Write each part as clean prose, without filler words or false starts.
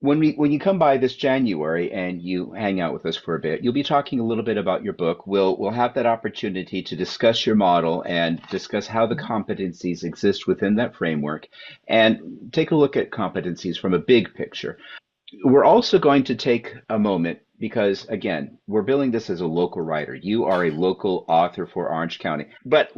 when you come by this January and you hang out with us for a bit, you'll be talking a little bit about your book. We'll have that opportunity to discuss your model and discuss how the competencies exist within that framework and take a look at competencies from a big picture. We're also going to take a moment because, again, we're billing this as a local writer. You are a local author for Orange County. But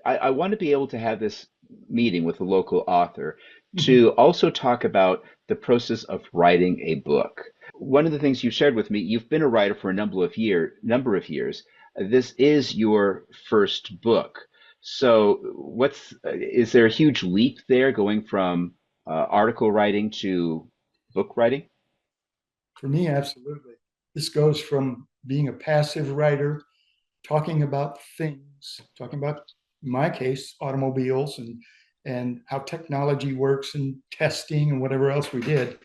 I want to be able to have this meeting with a local author Mhm. to also talk about the process of writing a book. One of the things you shared with me, you've been a writer for a number of years. This is your first book. So is there a huge leap there going from article writing to book writing? For me, absolutely. This goes from being a passive writer, talking about things, talking about, in my case, automobiles and how technology works and testing and whatever else we did,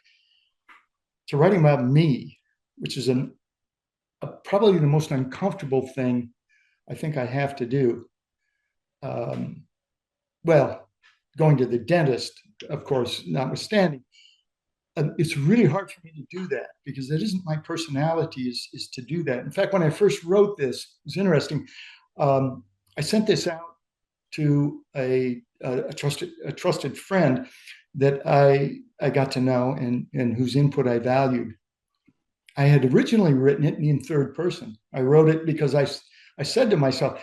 to writing about me, which is probably the most uncomfortable thing I think I have to do. Um, well, going to the dentist, of course, notwithstanding, it's really hard for me to do that because it isn't my personality is to do that. In fact, when I first wrote this, it was interesting. I sent this out to a trusted friend that I got to know and whose input I valued. I had originally written it in third person. I wrote it because I said to myself,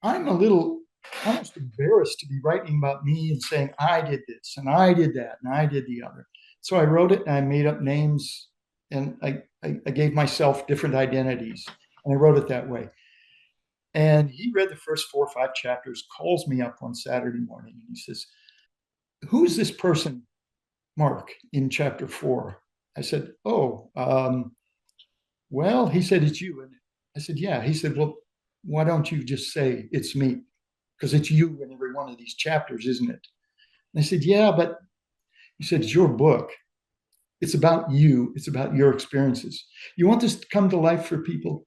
I'm a little almost embarrassed to be writing about me and saying I did this and I did that and I did the other. So I wrote it and I made up names and I gave myself different identities and I wrote it that way. And he read the first 4 or 5 chapters, calls me up one Saturday morning and he says, "Who is this person, Mark, in chapter 4?" I said, "Oh, well," he said, "it's you." And I said, "Yeah." He said, "Well, why don't you just say it's me? Because it's you in every one of these chapters, isn't it?" And I said, "Yeah, but," he said, "it's your book. It's about you. It's about your experiences. You want this to come to life for people?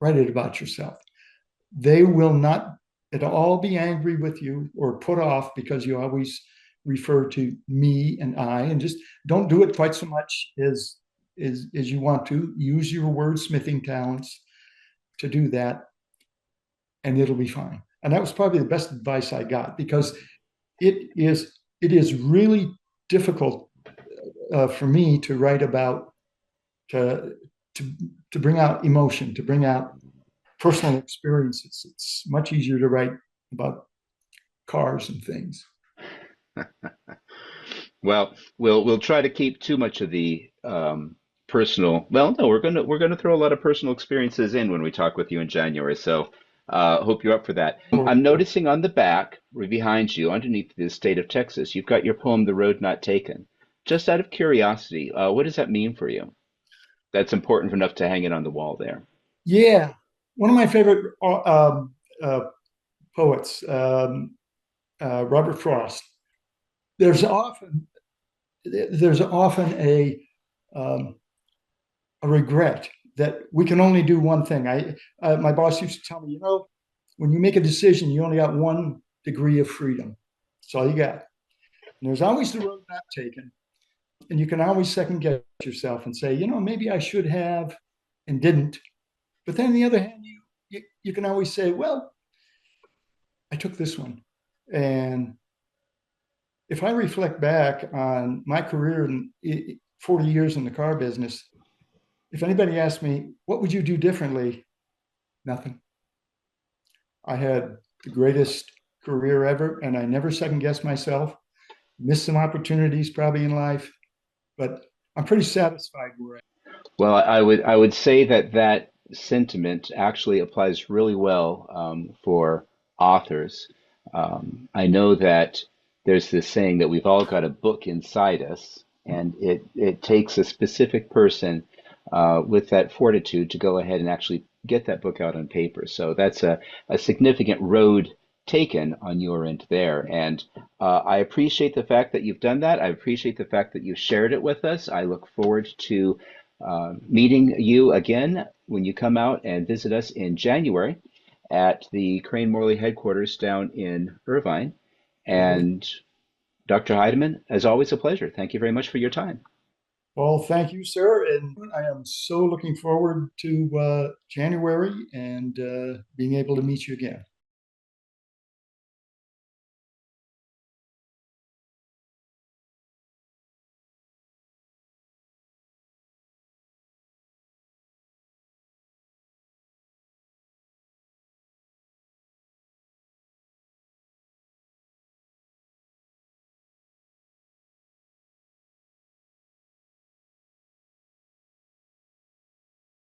Write it about yourself. They will not at all be angry with you or put off because you always refer to me and I, and just don't do it quite so much as you want to. Use your wordsmithing talents to do that, and it'll be fine." And that was probably the best advice I got because it is really difficult for me to write about to to to bring out emotion, to bring out personal experiences. It's much easier to write about cars and things. Well, we'll try to keep too much of the personal. Well, no, we're gonna throw a lot of personal experiences in when we talk with you in January. So, hope you're up for that. I'm noticing on the back, right behind you, underneath the state of Texas, you've got your poem, "The Road Not Taken." Just out of curiosity, what does that mean for you? That's important enough to hang it on the wall there. Yeah, one of my favorite uh, poets, Robert Frost. There's often there's often um, a regret that we can only do one thing. My boss used to tell me, when you make a decision, you only got 1 degree of freedom. That's all you got. And there's always the road not taken, and you can always second guess yourself and say, maybe I should have and didn't. But then on the other hand, you can always say, well, I took this one. And if I reflect back on my career in 40 years in the car business, if anybody asked me, what would you do differently? Nothing. I had the greatest career ever, and I never second guessed myself. Missed some opportunities probably in life, but I'm pretty satisfied where Well, I would say that that sentiment actually applies really well for authors. I know that there's this saying that we've all got a book inside us, and it takes a specific person with that fortitude to go ahead and actually get that book out on paper. So that's a significant road taken on your end there. And I appreciate the fact that you've done that. I appreciate the fact that you shared it with us. I look forward to meeting you again when you come out and visit us in January at the Crane Morley headquarters down in Irvine. I And Dr. Heidemann, as always, a pleasure. Thank you very much for your time. Well, thank you, sir. And I am so looking forward to January and being able to meet you again.